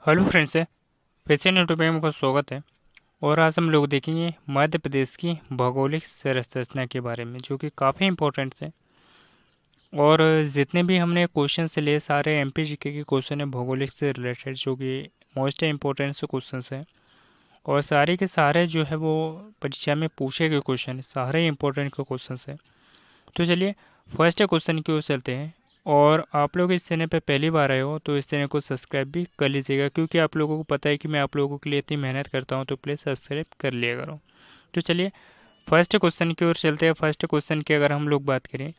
Hello friends, फिर से YouTube में आपका स्वागत है। और आज हम लोग देखेंगे मध्य प्रदेश की भौगोलिक संरचना के बारे में, जो कि काफ़ी इम्पोर्टेंट है। और जितने भी हमने क्वेश्चन से लिए सारे एमपीजीके के क्वेश्चन है भौगोलिक से रिलेटेड, जो कि मोस्ट इम्पोर्टेंट से क्वेश्चन है। और सारे के सारे जो है वो परीक्षा में पूछे गए क्वेश्चन, सारे इम्पोर्टेंट के क्वेश्चन है। तो चलिए फर्स्ट क्वेश्चन की ओर चलते हैं। और आप लोग इस चैनल पे पहली बार आए हो तो इस चैनल को सब्सक्राइब भी कर लीजिएगा, क्योंकि आप लोगों को पता है कि मैं आप लोगों के लिए इतनी मेहनत करता हूँ, तो प्लीज़ सब्सक्राइब कर लिया करो। तो चलिए फर्स्ट क्वेश्चन की ओर चलते हैं। फर्स्ट क्वेश्चन की अगर हम लोग बात करें,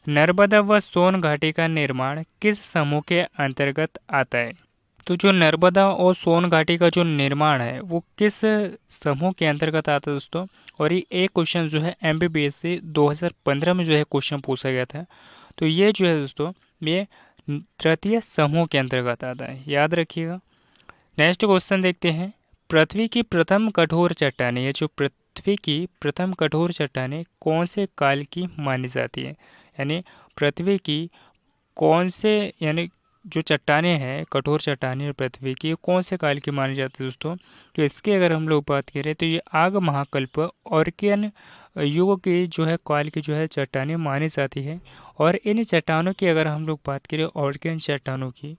नर्मदा व सोन घाटी का निर्माण किस समूह के अंतर्गत आता है? तो जो नर्मदा और सोन घाटी का जो निर्माण है वो किस समूह के अंतर्गत आता है दोस्तों? और ये एक क्वेश्चन जो है एमबीबीएस से 2015 में जो है क्वेश्चन पूछा गया था। तो ये जो है दोस्तों, ये तृतीय समूह के अंतर्गत आता है, याद रखिएगा। नेक्स्ट क्वेश्चन देखते हैं। पृथ्वी की प्रथम कठोर चट्टानें, ये जो पृथ्वी की प्रथम कठोर चट्टानें कौन से काल की मानी जाती है? यानी पृथ्वी की कौन से, यानी जो चट्टानें हैं कठोर चट्टानें पृथ्वी की, कौन से काल की मानी जाती है दोस्तों? तो इसकी अगर हम लोग बात करें तो ये आग महाकल्प ऑर्कियन युग की जो है काल की जो है चट्टानें मानी जाती है। और इन चट्टानों की अगर हम लोग बात करें ऑर्कियन चट्टानों की,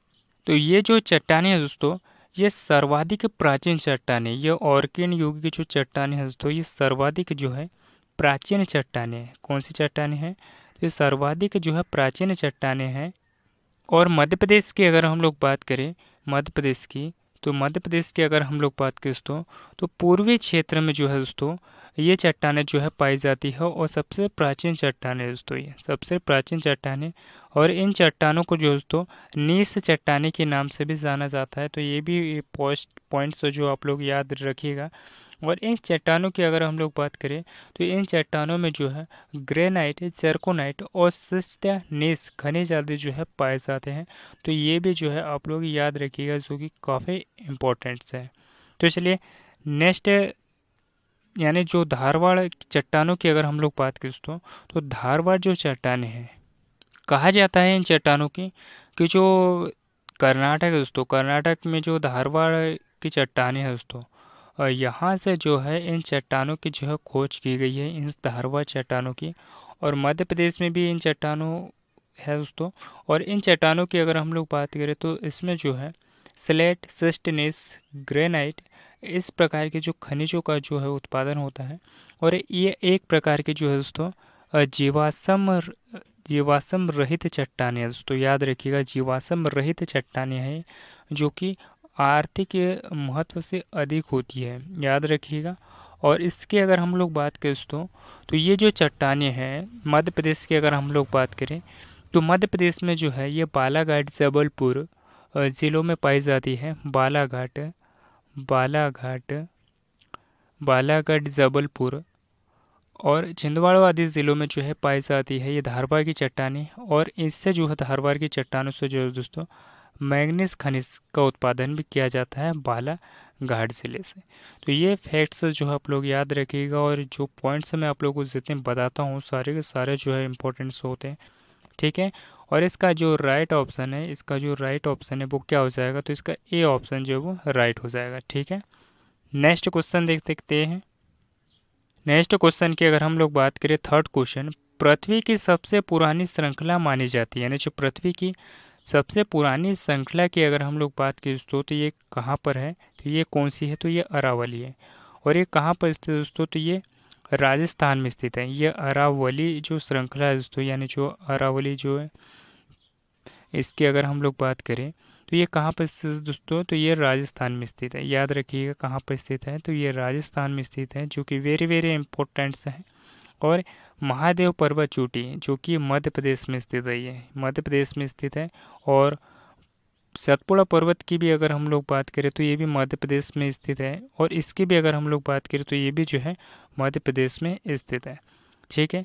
तो ये जो चट्टानें हैं दोस्तों, ये सर्वाधिक प्राचीन चट्टानें, ये ऑर्कियन युग की जो चट्टानें हैं दोस्तों, ये सर्वाधिक जो है प्राचीन चट्टानें हैं। कौन सी चट्टानें हैं? तो ये सर्वाधिक जो है प्राचीन चट्टानें हैं। और मध्य प्रदेश की अगर हम लोग बात करें, मध्य प्रदेश की, तो मध्य प्रदेश की अगर हम लोग बात करें दोस्तों, तो पूर्वी क्षेत्र में जो है दोस्तों ये चट्टानें जो है पाई जाती है। और सबसे प्राचीन चट्टानें दोस्तों, ये सबसे प्राचीन चट्टानें। और इन चट्टानों को जो दोस्तों नीस चट्टानें के नाम से भी जाना जाता है। तो ये भी पोस्ट पॉइंट्स जो आप लोग याद रखिएगा। और इन चट्टानों की अगर हम लोग बात करें तो इन चट्टानों में जो है ग्रेनाइट, जर्कोनाइट और सिस्टानीस खनिज आदि जो है पाए जाते हैं। तो ये भी जो है आप लोग याद रखिएगा, जो कि काफ़ी इम्पोर्टेंट्स है। तो चलिए नेक्स्ट, यानी जो धारवाड़ चट्टानों की अगर हम लोग बात करें दोस्तों, तो धारवाड़ जो चट्टानें हैं, कहा जाता है इन चट्टानों की कि जो कर्नाटक है दोस्तों, कर्नाटक में जो धारवाड़ की चट्टानें हैं दोस्तों, यहाँ से जो है इन चट्टानों की जो है खोज की गई है, इन धारवाड़ चट्टानों की। और मध्य प्रदेश में भी इन चट्टानों है दोस्तों। और इन चट्टानों की अगर हम लोग बात करें तो इसमें जो है स्लेट, सिस्टनेस, ग्रेनाइट, इस प्रकार के जो खनिजों का जो है उत्पादन होता है। और ये एक प्रकार के जो है दोस्तों जीवाश्म रहित चट्टानें हैं दोस्तों, याद रखिएगा, जीवाश्म रहित चट्टानें हैं, जो कि आर्थिक महत्व से अधिक होती है, याद रखिएगा। और इसकी अगर हम लोग बात करें दोस्तों, तो ये जो चट्टानें हैं मध्य प्रदेश की अगर हम लोग बात करें, तो मध्य प्रदेश में जो है ये बालाघाट, जबलपुर ज़िलों में पाई जाती है। बालाघाट, बालाघाट, बालाघाट, जबलपुर और छिंदवाड़ा आदि ज़िलों में जो है पाई जाती है ये धारवाड़ की चट्टानें। और इससे जो है धारवाड़ की चट्टानों से जो है दोस्तों मैग्नीज खनिज का उत्पादन भी किया जाता है बालाघाट ज़िले से। तो ये फैक्ट्स जो है आप लोग याद रखिएगा। और जो पॉइंट्स मैं आप लोगों को जितने बताता हूँ सारे के सारे जो है इंपॉर्टेंट्स होते हैं, ठीक है। और इसका जो राइट ऑप्शन है, इसका जो राइट ऑप्शन है वो क्या हो जाएगा? तो इसका ए ऑप्शन जो है वो राइट हो जाएगा, ठीक है। नेक्स्ट क्वेश्चन देख सकते हैं। नेक्स्ट क्वेश्चन की अगर हम लोग बात करें, थर्ड क्वेश्चन, पृथ्वी की सबसे पुरानी श्रृंखला मानी जाती है, यानी जो पृथ्वी की सबसे पुरानी श्रृंखला की अगर हम लोग बात करें दोस्तों, तो ये कहाँ पर है? तो ये कौन सी है? तो ये अरावली है। और ये कहाँ पर स्थित है दोस्तों? तो ये राजस्थान में स्थित है। ये अरावली जो श्रृंखला है दोस्तों, यानी जो अरावली जो है, इसकी अगर हम लोग बात करें तो ये कहाँ पर स्थित है दोस्तों? तो ये राजस्थान में स्थित है, याद रखिएगा कहाँ पर स्थित है। तो ये राजस्थान में स्थित है, जो कि वेरी वेरी इंपॉर्टेंट है। और महादेव पर्वत चोटी जो कि मध्य प्रदेश में स्थित है, ये मध्य प्रदेश में स्थित है। और सतपुड़ा पर्वत की भी अगर हम लोग बात करें तो ये भी मध्य प्रदेश में स्थित है। और इसकी भी अगर हम लोग बात करें तो ये भी जो है मध्य प्रदेश में स्थित है, ठीक है।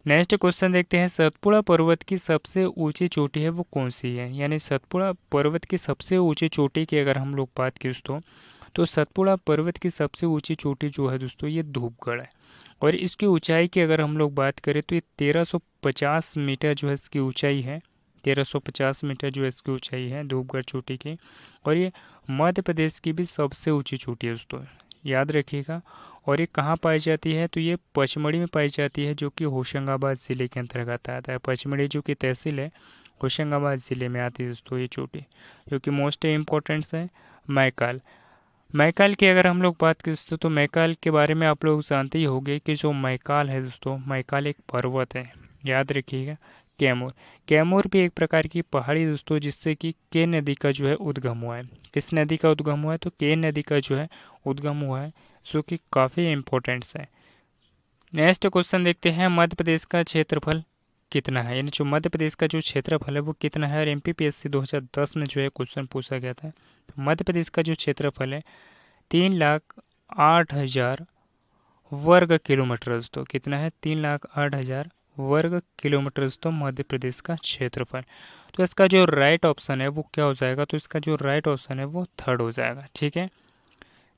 नेक्स्ट क्वेश्चन देखते हैं। सतपुड़ा पर्वत की सबसे ऊंची चोटी है वो कौन सी है? यानी सतपुड़ा पर्वत की सबसे ऊंची चोटी की अगर हम लोग बात करें दोस्तों, तो सतपुड़ा पर्वत की सबसे ऊंची चोटी जो है दोस्तों ये धूपगढ़ है। और इसकी ऊंचाई की अगर हम लोग बात करें तो ये 1350 मीटर जो है इसकी ऊंचाई है। 1350 मीटर जो इसकी ऊंचाई है धूपगढ़ चोटी की। और ये मध्य प्रदेश की भी सबसे ऊंची चोटी है दोस्तों, याद रखिएगा। और ये कहाँ पाई जाती है, तो ये पचमढ़ी में पाई जाती है, जो कि होशंगाबाद ज़िले के अंतर्गत आता है। पचमढ़ी जो कि तहसील है होशंगाबाद ज़िले में आती है दोस्तों ये चोटी, जो कि मोस्ट इम्पोर्टेंट्स है। मैकाल, मैकाल की अगर हम लोग बात करें दोस्तों, तो मैकाल के बारे में आप लोग जानते ही होंगे कि जो मैकाल है दोस्तों, मैकाल एक पर्वत है, याद रखिएगा। कैमूर, कैमूर भी एक प्रकार की पहाड़ी दोस्तों, जिससे कि के नदी का जो है उद्गम हुआ है। किस नदी का उद्गम हुआ है, तो के नदी का जो है उद्गम हुआ है, जो कि काफ़ी इम्पोर्टेंट्स है। नेक्स्ट क्वेश्चन देखते हैं, मध्य प्रदेश का क्षेत्रफल कितना है, यानी जो मध्य प्रदेश का जो क्षेत्रफल है वो कितना है। और एमपीपीएससी 2010 में जो है क्वेश्चन पूछा गया था। तो मध्य प्रदेश का जो क्षेत्रफल है 3,08,000 वर्ग किलोमीटर दोस्तों, कितना है 3,08,000 वर्ग किलोमीटर दोस्तों मध्य प्रदेश का क्षेत्रफल। तो इसका जो राइट ऑप्शन है वो क्या हो जाएगा, तो इसका जो राइट ऑप्शन है वो थर्ड हो जाएगा, ठीक है।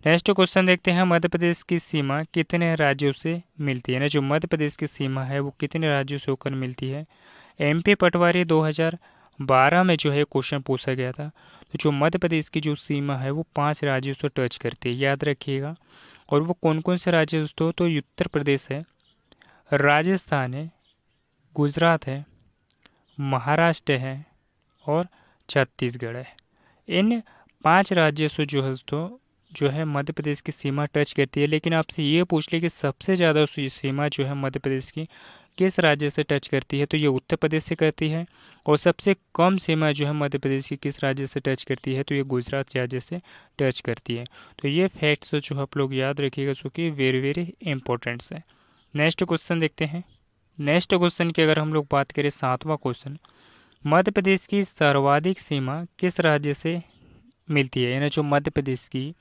नेक्स्ट क्वेश्चन देखते हैं, मध्य प्रदेश की सीमा कितने राज्यों से मिलती है ना। जो मध्य प्रदेश की सीमा है वो कितने राज्यों से होकर मिलती है। एमपी पटवारी 2012 में जो है क्वेश्चन पूछा गया था। तो जो मध्य प्रदेश की जो सीमा है वो 5 राज्यों से टच करती है, याद रखिएगा। और वो कौन कौन से राज्य दोस्तों, तो उत्तर प्रदेश है, राजस्थान है, गुजरात है, महाराष्ट्र है और छत्तीसगढ़ है। इन 5 राज्यों से जो है दोस्तों जो है मध्य प्रदेश की सीमा टच करती है। लेकिन आपसे ये पूछ ले कि सबसे ज़्यादा सीमा जो है मध्य प्रदेश की किस राज्य से टच करती है, तो ये उत्तर प्रदेश से करती है। और सबसे कम सीमा जो है मध्य प्रदेश की किस राज्य से टच करती है, तो ये गुजरात राज्य से टच करती है। तो ये फैक्ट्स जो आप लोग याद रखिएगा, जो कि वेरी वेरी इंपॉर्टेंट्स है। नेक्स्ट क्वेश्चन देखते हैं। नेक्स्ट क्वेश्चन की अगर हम लोग बात करें, 7वां क्वेश्चन, मध्य प्रदेश की सर्वाधिक सीमा किस राज्य से मिलती है, यानी जो मध्य प्रदेश की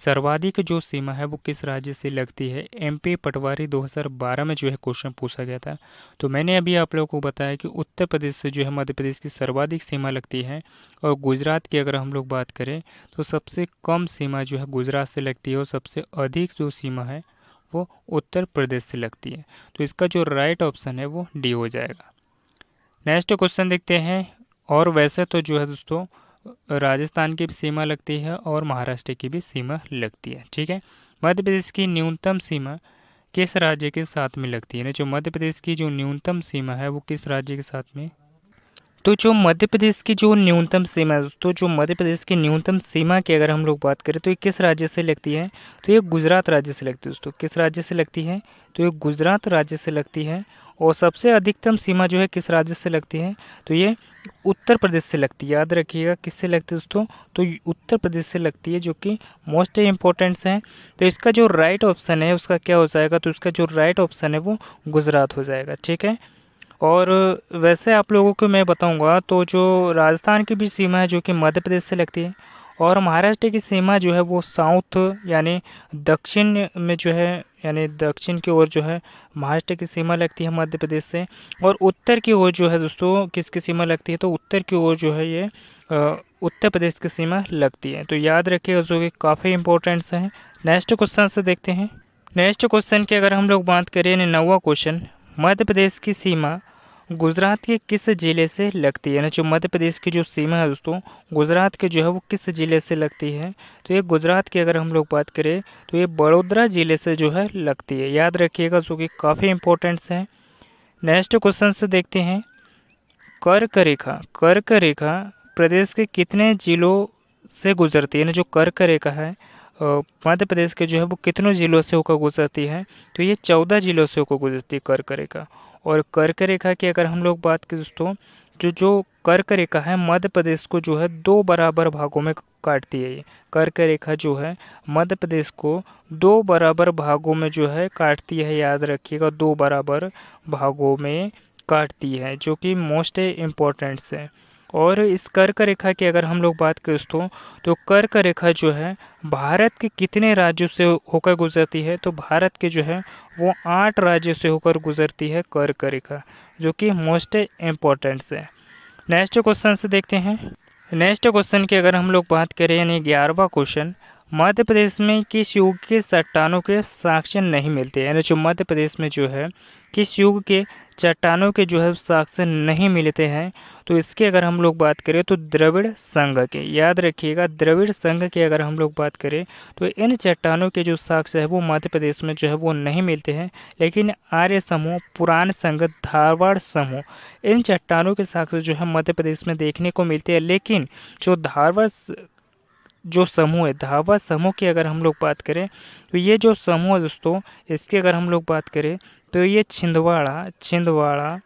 सर्वाधिक जो सीमा है वो किस राज्य से लगती है। एमपी पटवारी 2012 में जो है क्वेश्चन पूछा गया था। तो मैंने अभी आप लोगों को बताया कि उत्तर प्रदेश से जो है मध्य प्रदेश की सर्वाधिक सीमा लगती है। और गुजरात की अगर हम लोग बात करें तो सबसे कम सीमा जो है गुजरात से लगती है, और सबसे अधिक जो सीमा है वो उत्तर प्रदेश से लगती है। तो इसका जो राइट ऑप्शन है वो डी हो जाएगा। नेक्स्ट क्वेश्चन देखते हैं। और वैसे तो जो है दोस्तों राजस्थान की भी सीमा लगती है और महाराष्ट्र की भी सीमा लगती है, ठीक है। मध्य प्रदेश की न्यूनतम सीमा किस राज्य के साथ में लगती है ना। जो मध्य प्रदेश की जो न्यूनतम सीमा है वो किस राज्य के साथ में, तो जो मध्य प्रदेश की जो न्यूनतम सीमा है, तो जो मध्य प्रदेश की न्यूनतम सीमा की अगर हम लोग बात करें तो ये किस राज्य से लगती है, तो ये गुजरात राज्य से लगती है दोस्तों। किस राज्य से लगती है, तो ये गुजरात राज्य से लगती है। और सबसे अधिकतम सीमा जो है किस राज्य से लगती है, तो ये उत्तर प्रदेश से लगती है। याद रखिएगा किससे लगती है दोस्तों, तो उत्तर प्रदेश से लगती है, जो कि मोस्ट इम्पोर्टेंट्स है। तो इसका जो राइट ऑप्शन है उसका क्या हो जाएगा, तो इसका जो राइट ऑप्शन है वो गुजरात हो जाएगा, ठीक है। और वैसे आप लोगों को मैं बताऊंगा तो जो राजस्थान की भी सीमा है जो कि मध्य प्रदेश से लगती है, और महाराष्ट्र की सीमा जो है वो साउथ यानी दक्षिण में जो है, यानी दक्षिण की ओर जो है महाराष्ट्र की सीमा लगती है मध्य प्रदेश से। और उत्तर की ओर जो है दोस्तों किसकी सीमा लगती है, तो उत्तर की ओर जो है ये उत्तर प्रदेश की सीमा लगती है। तो याद रखिएगा जो कि काफ़ी इंपॉर्टेंट्स है। नेक्स्ट क्वेश्चन से देखते हैं। नेक्स्ट क्वेश्चन की अगर हम लोग बात करें, यानी 9वां क्वेश्चन, मध्य प्रदेश की सीमा गुजरात के किस जिले से लगती है ना। जो मध्य प्रदेश की जो सीमा है दोस्तों गुजरात के जो है वो किस जिले से लगती है, तो ये गुजरात की अगर हम लोग बात करें तो ये बड़ोदरा जिले से जो है लगती है। याद रखिएगा जो कि काफ़ी इंपॉर्टेंट्स है। नेक्स्ट क्वेश्चन से देखते हैं। कर्क रेखा, कर्क रेखा प्रदेश के कितने जिलों से गुजरती है ना। जो कर्क रेखा है मध्य प्रदेश के जो है वो कितनों जिलों से होकर गुजरती है, तो ये 14 जिलों से होकर गुजरती है कर्क रेखा। और कर्क रेखा की अगर हम लोग बात करें दोस्तों, जो कर्क रेखा है मध्य प्रदेश को जो है 2 बराबर भागों में काटती है। ये कर्क रेखा जो है मध्य प्रदेश को 2 बराबर भागों में जो है काटती है। याद रखिएगा 2 बराबर भागों में काटती है, जो कि मोस्ट इम्पोर्टेंट्स है। और इस कर्क रेखा की अगर हम लोग बात करें दोस्तों, तो कर्क रेखा जो है भारत के कितने राज्यों से होकर गुजरती है, तो भारत के जो है वो 8 राज्यों से होकर गुजरती है कर्क रेखा, जो कि मोस्ट इम्पोर्टेंट्स है। नेक्स्ट क्वेश्चन से देखते हैं। नेक्स्ट क्वेश्चन की अगर हम लोग बात करें, यानी 11वां क्वेश्चन, मध्य प्रदेश में किस युग के चट्टानों के साक्ष्य नहीं मिलते, यानी जो मध्य प्रदेश में जो है किस युग के चट्टानों के जो है साक्ष्य नहीं मिलते हैं, तो इसकी अगर हम लोग बात करें तो द्रविड़ संघ के, याद रखिएगा द्रविड़ संघ की अगर हम लोग बात करें तो इन चट्टानों के जो साक्ष्य है वो मध्य प्रदेश में जो है वो नहीं मिलते हैं। लेकिन आर्य समूह, पुराण संघ, धारवाड़ समूह, इन चट्टानों के साक्ष्य जो है मध्य प्रदेश में देखने को मिलते हैं। लेकिन जो धारवाड़ जो समूह है, धारवाड़ समूह की अगर हम लोग बात करें तो ये जो समूह है दोस्तों, इसकी अगर हम लोग बात करें तो ये छिंदवाड़ा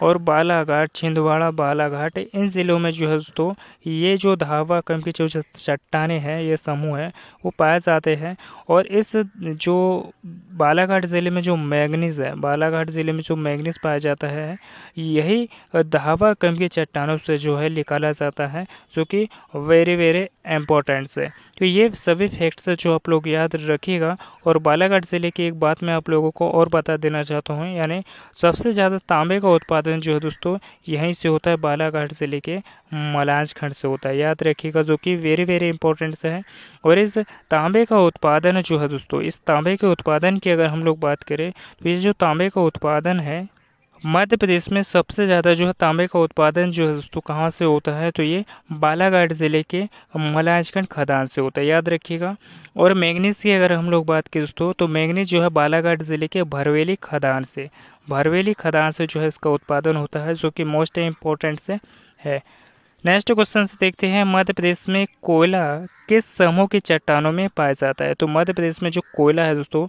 और बालाघाट, छिंदवाड़ा बालाघाट, इन ज़िलों में जो है दोस्तों ये जो धावा क्रम की जो चट्टानें हैं, ये समूह है वो पाए जाते हैं। और इस जो बालाघाट ज़िले में जो मैंगनीज़ है, बालाघाट ज़िले में जो मैंगनीज़ पाया जाता है, यही धावा क्रम की चट्टानों से जो है निकाला जाता है, जो कि वेरी वेरी इम्पोर्टेंट्स है। तो ये सभी फैक्ट्स जो आप लोग याद रखिएगा। और बालाघाट ज़िले की एक बात मैं आप लोगों को और बता देना चाहता हूँ, यानी सबसे ज़्यादा तांबे का उत्पादन जो है दोस्तों यहीं से होता है, बालाघाट ज़िले के मलांज खंड से होता है, याद रखिएगा, जो कि वेरी वेरी इंपॉर्टेंट है। और इस तांबे का उत्पादन जो है दोस्तों, इस तांबे के उत्पादन की अगर हम लोग बात करें तो ये जो तांबे का उत्पादन है मध्य प्रदेश में सबसे ज़्यादा जो है तांबे का उत्पादन जो है दोस्तों कहाँ से होता है, तो ये बालाघाट ज़िले के मलाजखंड खदान से होता है, याद रखिएगा। और मैंगनीज़ की अगर हम लोग बात करें दोस्तों तो मैंगनीज़ जो है बालाघाट ज़िले के भरवेली खदान से जो है इसका उत्पादन होता है, जो कि मोस्ट इम्पोर्टेंट से है। नेक्स्ट क्वेश्चन से देखते हैं, मध्य प्रदेश में कोयला किस समूह की चट्टानों में पाया जाता है। तो मध्य प्रदेश में जो कोयला है दोस्तों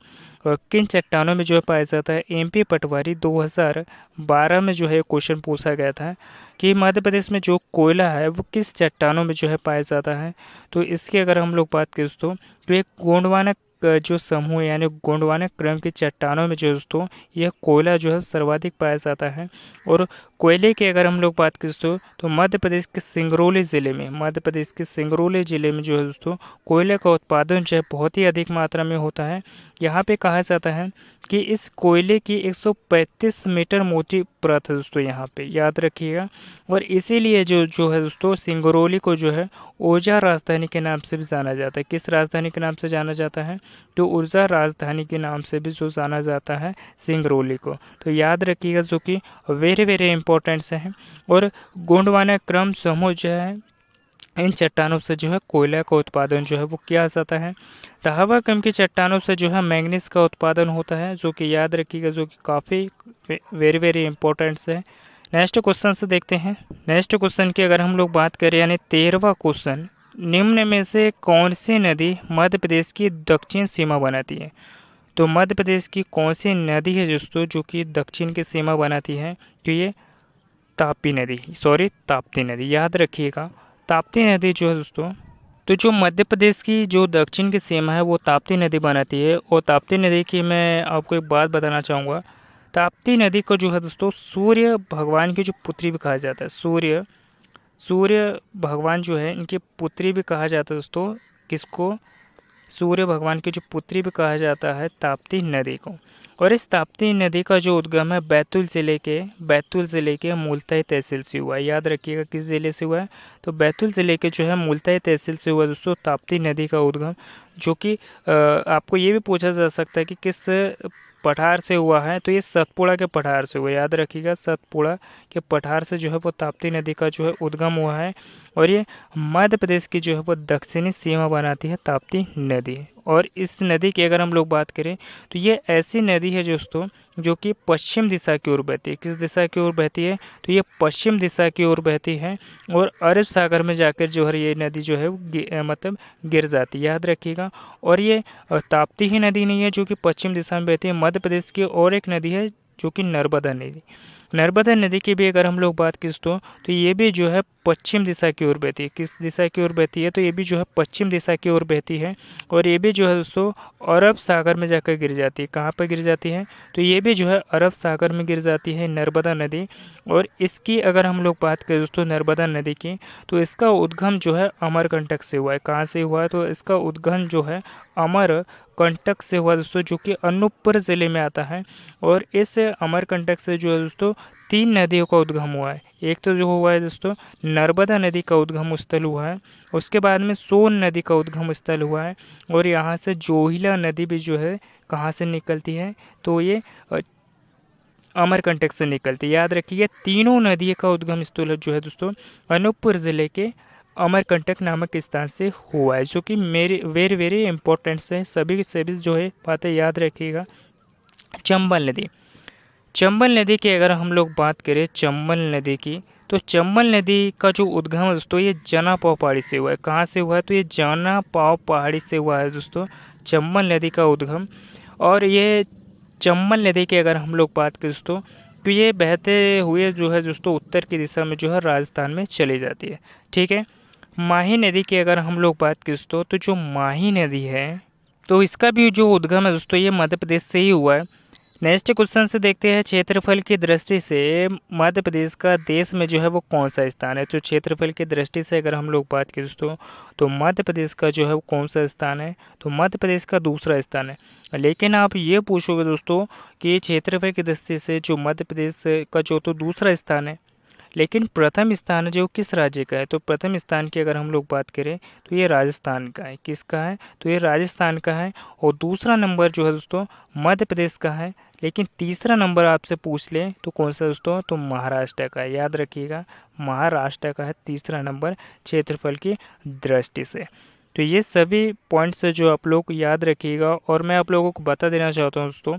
किन चट्टानों में जो है पाया जाता है। एमपी पटवारी 2012 में जो है क्वेश्चन पूछा गया था कि मध्य प्रदेश में जो कोयला है वो किस चट्टानों में जो है पाया जाता है। तो इसकी अगर हम लोग बात करें दोस्तों तो एक गोंडवाना जो समूह यानी गोंडवाना क्रम की चट्टानों में जो दोस्तों यह कोयला जो है सर्वाधिक पाया जाता है। और कोयले की अगर हम लोग बात करें दोस्तों तो मध्य प्रदेश के सिंगरौली ज़िले में जो है दोस्तों कोयले का उत्पादन जो है बहुत ही अधिक मात्रा में होता है। यहाँ पे कहा जाता है कि इस कोयले की 135 मीटर मोटी परत है दोस्तों, यहाँ पे याद रखिएगा। और इसीलिए जो है दोस्तों सिंगरौली को जो है ऊर्जा राजधानी के नाम से भी जाना जाता है। किस राजधानी के नाम से जाना जाता है, तो ऊर्जा राजधानी के नाम से भी जो जाना जाता है सिंगरौली को। तो याद रखिएगा, जो कि वेरी वेरी इंपॉर्टेंट है। और गोंडवाना क्रम समूह जो है इन चट्टानों से जो है कोयला का उत्पादन जो है वो किया जाता है। तहावा क्रम की चट्टानों से जो है मैंगनीज का उत्पादन होता है, जो कि याद रखिएगा, जो कि काफ़ी वेरी वेरी इंपॉर्टेंट है। नेक्स्ट क्वेश्चन से देखते हैं। नेक्स्ट क्वेश्चन की अगर हम लोग बात करें यानी 13वां क्वेश्चन, निम्न में से कौन सी नदी मध्य प्रदेश की दक्षिण सीमा बनाती है। तो मध्य प्रदेश की कौन सी नदी है दोस्तों जो कि दक्षिण की सीमा बनाती है, तो ये ताप्ती नदी, याद रखिएगा। ताप्ती नदी जो है दोस्तों, तो जो मध्य प्रदेश की जो दक्षिण की सीमा है वो ताप्ती नदी बनाती है। और ताप्ती नदी की मैं आपको एक बात बताना चाहूँगा, ताप्ती नदी को जो है दोस्तों सूर्य भगवान की जो पुत्री भी कहा जाता है। सूर्य भगवान जो है इनकी पुत्री भी कहा जाता है दोस्तों। किसको, सूर्य भगवान की जो पुत्री भी कहा जाता है ताप्ती नदी को। और इस ताप्ती नदी का जो उद्गम है बैतूल ज़िले के मुल्ताई तहसील से हुआ है, याद रखिएगा किस ज़िले से हुआ है, तो बैतूल ज़िले के जो है मुल्ताई तहसील से हुआ दोस्तों ताप्ती नदी का उद्गम। जो कि आपको ये भी पूछा जा सकता है कि किस पठार से हुआ है, तो ये सतपुड़ा के पठार से हुआ, याद रखिएगा सतपुड़ा के पठार से जो है वो ताप्ती नदी का जो है उद्गम हुआ है। और ये मध्य प्रदेश की जो है वो दक्षिणी सीमा बनाती है ताप्ती नदी। और इस नदी की अगर हम लोग बात करें तो ये ऐसी नदी है दोस्तों जो कि पश्चिम दिशा की ओर बहती है। किस दिशा की ओर बहती है, तो ये पश्चिम दिशा की ओर बहती है और अरब सागर में जाकर जो है ये नदी जो है वो मतलब गिर जाती है, याद रखिएगा। और ये ताप्ती ही नदी नहीं है जो कि पश्चिम दिशा में बहती है, मध्य प्रदेश की और एक नदी है जो कि नर्मदा नदी की भी अगर हम लोग बात करें तो ये भी जो है पश्चिम दिशा की ओर बहती है। किस दिशा की ओर बहती है, तो ये भी जो है पश्चिम दिशा की ओर बहती है। और ये भी जो है दोस्तों अरब सागर में जाकर गिर जाती है। कहाँ पर गिर जाती है, तो ये भी जो है अरब सागर में गिर जाती है नर्मदा नदी। और इसकी अगर हम लोग बात करें दोस्तों नर्मदा नदी की, तो इसका उद्गम जो है अमरकंटक से हुआ है। कहाँ से हुआ है, तो इसका उद्गम जो है अमरकंटक से हुआ दोस्तों, जो कि अनूपपुर ज़िले में आता है। और इस अमरकंटक से जो है दोस्तों 3 नदियों का उद्गम हुआ है। एक तो जो हुआ है दोस्तों नर्मदा नदी का उद्गम स्थल हुआ है, उसके बाद में सोन नदी का उद्गम स्थल हुआ है, और यहाँ से जोहिला नदी भी जो है कहाँ से निकलती है, तो ये अमरकंटक से निकलती है। याद रखिए तीनों नदियों का उद्गम स्थल जो है दोस्तों अनूपपुर ज़िले के अमरकंटक नामक स्थान से हुआ है, जो कि मेरी वेरी वेरी इंपॉर्टेंट है। सभी के सभी जो है बातें याद रखिएगा। चंबल नदी, चंबल नदी की अगर हम लोग बात करें चंबल नदी की, तो चंबल नदी का जो उद्गम है दोस्तों ये जनापाव पहाड़ी से हुआ है। कहाँ से हुआ है, तो ये जनापाव पहाड़ी से हुआ है दोस्तों चंबल नदी का उद्गम। और ये चंबल नदी की अगर हम लोग बात करें दोस्तों, तो ये बहते हुए जो है दोस्तों उत्तर की दिशा में जो है राजस्थान में चली जाती है। ठीक है। माही नदी की अगर हम लोग बात करें दोस्तों, तो जो माही नदी है तो इसका भी जो उद्गम है दोस्तों ये मध्य प्रदेश से ही हुआ है। नेक्स्ट क्वेश्चन से देखते हैं क्षेत्रफल की दृष्टि से मध्य प्रदेश का देश में जो है वो कौन सा स्थान है। तो क्षेत्रफल की दृष्टि से अगर हम लोग बात करें दोस्तों, तो मध्य प्रदेश का जो है वो कौन सा स्थान है, तो मध्य प्रदेश का दूसरा स्थान है। लेकिन आप ये पूछोगे दोस्तों कि क्षेत्रफल की दृष्टि से जो मध्य प्रदेश का जो तो दूसरा स्थान है, लेकिन प्रथम स्थान जो किस राज्य का है, तो प्रथम स्थान की अगर हम लोग बात करें तो ये राजस्थान का है। किसका है, तो ये राजस्थान का है। और दूसरा नंबर जो है दोस्तों मध्य प्रदेश का है। लेकिन तीसरा नंबर आपसे पूछ ले तो कौन सा दोस्तों, तो महाराष्ट्र का है। याद रखिएगा महाराष्ट्र का है तीसरा नंबर क्षेत्रफल की दृष्टि से। तो ये सभी पॉइंट्स जो आप लोग याद रखिएगा। और मैं आप लोगों को बता देना चाहता हूँ दोस्तों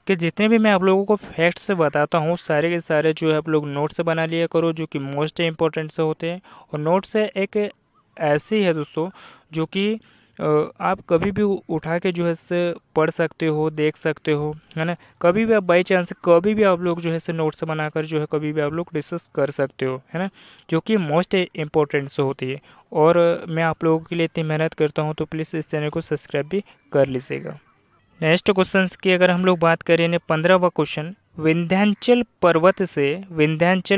कि जितने भी मैं आप लोगों को फैक्ट्स बताता हूँ सारे के सारे जो है आप लोग नोट से बना लिया करो, जो कि मोस्ट इंपॉर्टेंट से होते हैं। और नोट से एक ऐसी है दोस्तों जो कि आप कभी भी उठा के जो है इससे पढ़ सकते हो, देख सकते हो, है ना। कभी भी आप बाई चांस कभी भी आप लोग जो है इसे नोट से बनाकर जो है कभी भी आप लोग डिस्कस कर सकते हो, है ना, जो कि मोस्ट इम्पोर्टेंट से होती है। और मैं आप लोगों के लिए इतनी मेहनत करता हूँ तो प्लीज़ इस चैनल को सब्सक्राइब भी कर लीजिएगा। नेक्स्ट क्वेश्चन की अगर हम लोग बात करें 15वां क्वेश्चन, विंध्याचल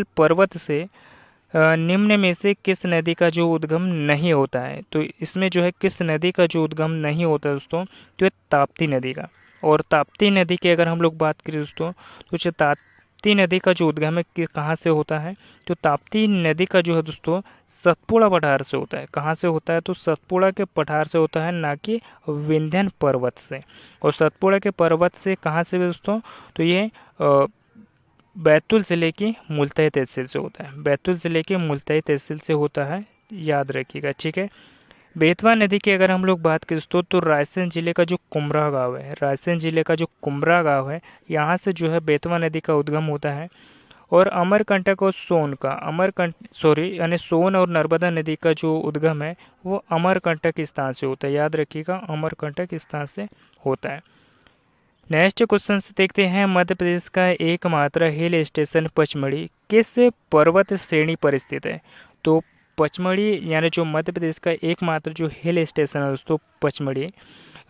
पर्वत से निम्न में से किस नदी का जो उद्गम नहीं होता है। तो इसमें जो है किस नदी का जो उद्गम नहीं होता है दोस्तों, तो ये ताप्ती नदी का। और ताप्ती नदी की अगर हम लोग बात करें दोस्तों, तो जो ताप्ती नदी का जो उद्गम है कहाँ से होता है, तो ताप्ती नदी का जो है दोस्तों सतपुड़ा पठार से होता है। कहाँ से होता है, तो सतपुड़ा के पठार से होता है, ना कि विंध्यन पर्वत से। और सतपुड़ा के पर्वत से कहाँ से दोस्तों, तो ये बैतूल ज़िले की मुल्ताई तहसील से होता है। बैतूल ज़िले के मुल्ताई तहसील से होता है, याद रखिएगा। ठीक है। बेतवा नदी की अगर हम लोग बात करें दोस्तों, तो रायसेन जिले का जो कुमरा गांव है, रायसेन जिले का जो कुमरा गांव है, यहाँ से जो है बेतवा नदी का उद्गम होता है। और अमरकंटक और सोन का यानी सोन और नर्मदा नदी का जो उद्गम है वो अमरकंटक स्थान से होता है। याद रखिएगा अमरकंटक स्थान से होता है। नेक्स्ट क्वेश्चन से देखते हैं, मध्य प्रदेश का एकमात्र हिल स्टेशन पचमढ़ी किस पर्वत श्रेणी पर स्थित है। तो पचमढ़ी यानी जो मध्य प्रदेश का एकमात्र जो हिल स्टेशन है दोस्तों पचमढ़ी,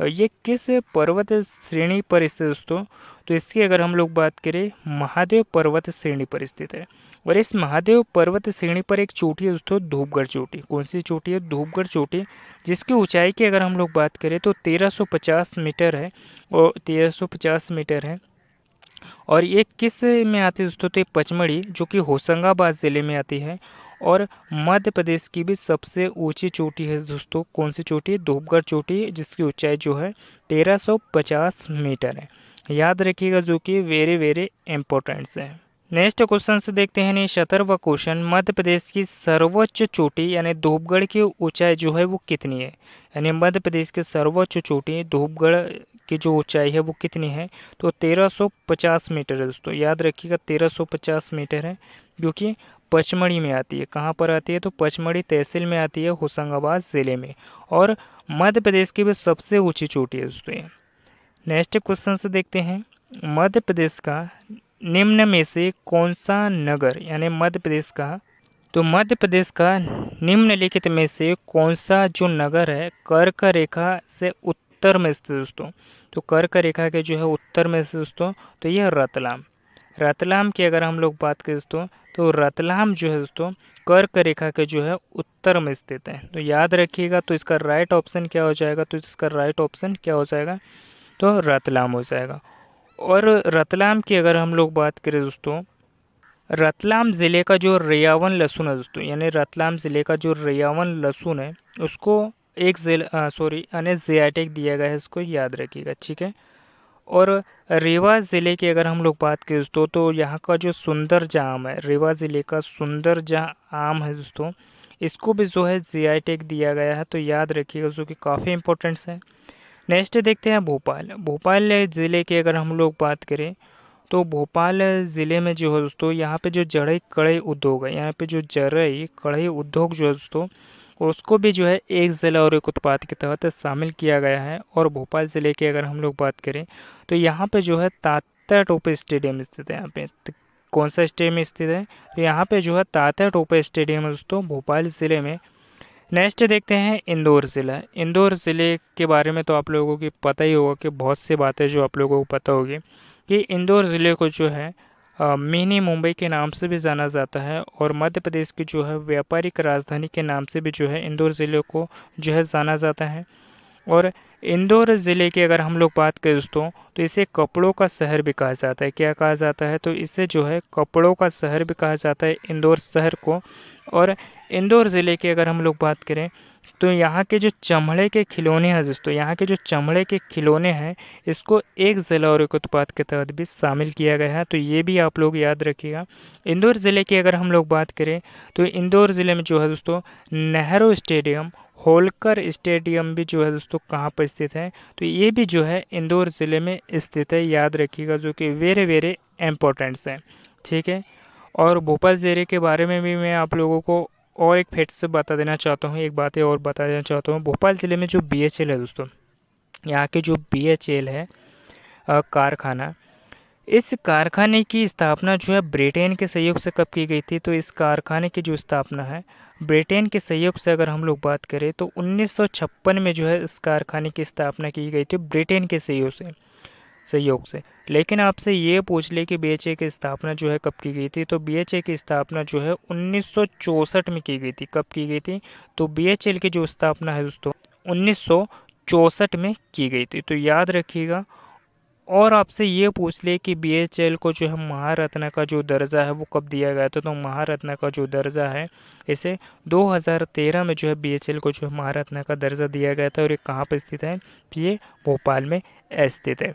ये किस पर्वत श्रेणी पर स्थित है दोस्तों, तो इसकी अगर हम लोग बात करें महादेव पर्वत श्रेणी पर स्थित है। और इस महादेव पर्वत श्रेणी पर एक चोटी है दोस्तों धूपगढ़ चोटी। कौन सी चोटी है, धूपगढ़ चोटी, जिसकी ऊंचाई की अगर हम लोग बात करें तो 1350 मीटर है। और 1350 मीटर है। और ये किस में आती है दोस्तों, तो ये पचमढ़ी जो कि होशंगाबाद ज़िले में आती है। और मध्य प्रदेश की भी सबसे ऊंची चोटी है दोस्तों, कौन सी चोटी, धूपगढ़ चोटी, जिसकी ऊंचाई जो है 1350 मीटर है। याद रखिएगा, जो कि वेरी वेरी इंपॉर्टेंट है। नेक्स्ट क्वेश्चन से देखते हैं 17वां क्वेश्चन, मध्य प्रदेश की सर्वोच्च चोटी यानी धूपगढ़ की ऊंचाई जो है वो कितनी है। यानी मध्य प्रदेश की सर्वोच्च चोटी धूपगढ़ की जो ऊंचाई है वो कितनी है, तो 1350 मीटर है दोस्तों। याद रखिएगा 1350 मीटर है, जो कि पचमढ़ी में आती है। कहाँ पर आती है, तो पचमढ़ी तहसील में आती है, होशंगाबाद ज़िले में। और मध्य प्रदेश की भी सबसे ऊंची चोटी है दोस्तों। नेक्स्ट क्वेश्चन से देखते हैं, मध्य प्रदेश का निम्न में से कौन सा नगर, यानी मध्य प्रदेश का, तो मध्य प्रदेश का निम्नलिखित में से कौन सा जो नगर है कर्क रेखा से उत्तर में स्थित दोस्तों। तो कर्क रेखा के जो है उत्तर में स्थित दोस्तों, तो यह रतलाम। रतलाम की अगर हम लोग बात करें दोस्तों, तो रतलाम जो है दोस्तों कर्क रेखा के जो है उत्तर में स्थित है। तो याद रखिएगा, तो इसका राइट ऑप्शन क्या हो जाएगा, तो इसका राइट ऑप्शन क्या हो जाएगा, तो रतलाम हो जाएगा। और रतलाम की अगर हम लोग बात करें दोस्तों, रतलाम ज़िले का जो रियावन लहसुन है दोस्तों, यानी रतलाम ज़िले का जो रियावन लहसुन है उसको एक यानी जीआई टैग दिया गया है, इसको याद रखिएगा, ठीक है। और रीवा ज़िले की अगर हम लोग बात करें दोस्तों, तो यहाँ का जो सुंदरजा आम है, रीवा ज़िले का सुंदरजा आम है दोस्तों, इसको भी जो है जीआई टैग दिया गया है, तो याद रखिएगा जो कि काफ़ी इंपॉर्टेंस है। नेक्स्ट देखते हैं भोपाल। भोपाल ज़िले की अगर हम लोग बात करें, तो भोपाल ज़िले में जो है दोस्तों, यहाँ पे जो जड़ई कढ़ाई उद्योग है, यहाँ पे जो जड़ई कढ़ाई उद्योग जो है दोस्तों, उसको भी जो है एक ज़िला और एक उत्पाद के तहत शामिल किया गया है। और भोपाल ज़िले की अगर हम लोग बात करें, तो यहाँ पे जो है तात्या टोपे स्टेडियम स्थित है। यहाँ पे तो कौन सा स्टेडियम स्थित है, तो यहाँ पे जो है तात्या टोपे स्टेडियम है दोस्तों, भोपाल ज़िले में। नेक्स्ट देखते हैं इंदौर ज़िला। इंदौर ज़िले के बारे में तो आप लोगों की पता ही होगा कि बहुत सी बातें जो आप लोगों को पता होगी कि इंदौर ज़िले को जो है मिनी मुंबई के नाम से भी जाना जाता है, और मध्य प्रदेश की जो है व्यापारिक राजधानी के नाम से भी जो है इंदौर ज़िले को जो है जाना जाता है। और इंदौर ज़िले की अगर हम लोग बात करें दोस्तों, तो इसे कपड़ों का शहर भी कहा जाता है। क्या कहा जाता है, तो इसे जो है कपड़ों का शहर भी कहा जाता है इंदौर शहर को। और इंदौर ज़िले की अगर हम लोग बात करें, तो यहाँ के जो चमड़े के खिलौने हैं दोस्तों, यहाँ के जो चमड़े के खिलौने हैं, इसको एक ज़िला और एक उत्पाद के तहत भी शामिल किया गया है, तो ये भी आप लोग याद रखिएगा। इंदौर ज़िले की अगर हम लोग बात करें, तो इंदौर ज़िले में जो है दोस्तों नेहरू स्टेडियम, होलकर स्टेडियम भी जो है दोस्तों कहाँ पर स्थित है, तो ये भी जो है इंदौर ज़िले में स्थित है, याद रखिएगा, जो कि वेरी वेरी इम्पोर्टेंट्स है, ठीक है। और भोपाल ज़िले के बारे में भी मैं आप लोगों को और एक फैक्ट से बता देना चाहता हूँ, एक बातें और बता देना चाहता हूँ। भोपाल ज़िले में जो बीएचएल है दोस्तों, यहाँ के जो बीएचएल है कारखाना, इस कारखाने की स्थापना जो है ब्रिटेन के सहयोग से कब की गई थी, तो इस कारखाने की जो स्थापना है ब्रिटेन के सहयोग से अगर हम लोग बात करें, तो 1956 में जो है इस कारखाने की स्थापना की गई थी ब्रिटेन के सहयोग से। लेकिन आपसे ये पूछ ले कि बीएचए की स्थापना जो है कब की गई थी, तो बीएचए की स्थापना जो है 1964 में की गई थी। कब की गई थी, तो बीएचएल की जो स्थापना है दोस्तों 1964 में की गई थी, तो याद रखिएगा। और आपसे ये पूछ ले कि बीएचएल को जो है महारत्न का जो दर्जा है वो कब दिया गया था, तो महारत्न का जो दर्जा है इसे 2013 में जो है बीएचएल को जो है महारत्न का दर्जा दिया गया था। और ये कहाँ पर स्थित है, ये भोपाल में स्थित है।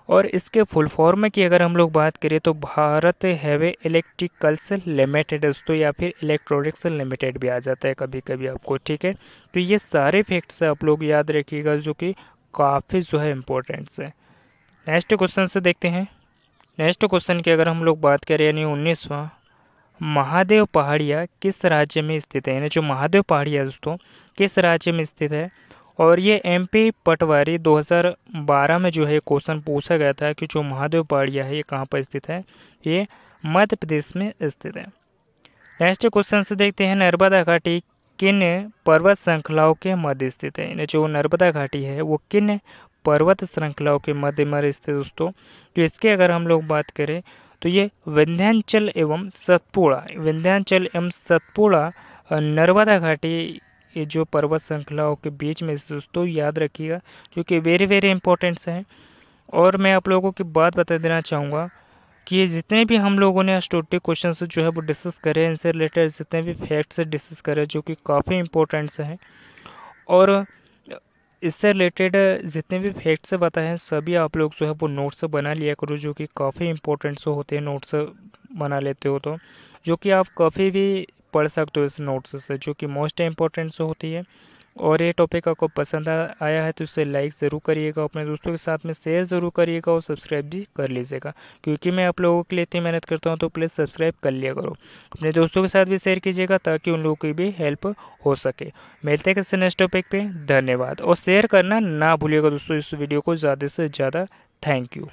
और इसके फुल फॉर्म की अगर हम लोग बात करें, तो भारत हैवी इलेक्ट्रिकल्स लिमिटेड दोस्तों, या फिर इलेक्ट्रॉनिक्स लिमिटेड भी आ जाता है कभी कभी आपको, ठीक है। तो ये सारे फैक्ट्स आप लोग याद रखिएगा, जो कि काफ़ी जो है इम्पोर्टेंट्स है। नेक्स्ट क्वेश्चन से देखते हैं। नेक्स्ट क्वेश्चन की अगर हम लोग बात करें, यानी 19वां, महादेव पहाड़ियाँ किस राज्य में स्थित है, यानी जो महादेव पहाड़ियाँ दोस्तों किस राज्य में स्थित है। और ये एमपी पटवारी 2012 में जो है क्वेश्चन पूछा गया था कि जो महादेव पहाड़ियाँ है ये कहाँ पर स्थित है, ये मध्य प्रदेश में स्थित है। नेक्स्ट क्वेश्चन से देखते हैं, नर्मदा घाटी किन पर्वत श्रृंखलाओं के मध्य स्थित है, यानी जो नर्मदा घाटी है वो किन पर्वत श्रृंखलाओं के मध्य में स्थित दोस्तों। तो इसके अगर हम लोग बात करें, तो ये विंध्याचल एवं सतपुड़ा नर्मदा घाटी ये जो पर्वत श्रृंखलाओं के बीच में दोस्तों, याद रखिएगा, जो कि वेरी वेरी इंपॉर्टेंट्स हैं। और मैं आप लोगों की बात बता देना चाहूँगा कि ये जितने भी हम लोगों ने स्टोटी क्वेश्चन जो है वो डिस्कस करे, इनसे रिलेटेड जितने भी फैक्ट्स डिस्कस करे जो कि काफ़ी इंपॉर्टेंट्स हैं, और इससे रिलेटेड जितने भी फैक्ट्स बताए हैं सभी आप लोग जो है वो नोट्स बना लिया करो, जो कि काफ़ी इंपॉर्टेंट्स होते हैं। नोट्स बना लेते हो तो जो कि आप कभी भी पढ़ सकते हो इस नोट्स से, जो कि मोस्ट इम्पोर्टेंट्स होती है। और ये टॉपिक आपको पसंद आया है तो इसे लाइक ज़रूर करिएगा, अपने दोस्तों के साथ में शेयर ज़रूर करिएगा, और सब्सक्राइब भी कर लीजिएगा, क्योंकि मैं आप लोगों के लिए इतनी मेहनत करता हूँ, तो प्लीज़ सब्सक्राइब कर लिया करो। अपने दोस्तों के साथ भी शेयर कीजिएगा ताकि उन लोगों की भी हेल्प हो सके। मिलते हैं किसी नेक्स्ट टॉपिक पे, धन्यवाद। और शेयर करना ना भूलिएगा दोस्तों इस वीडियो को ज़्यादा से ज़्यादा। Thank you.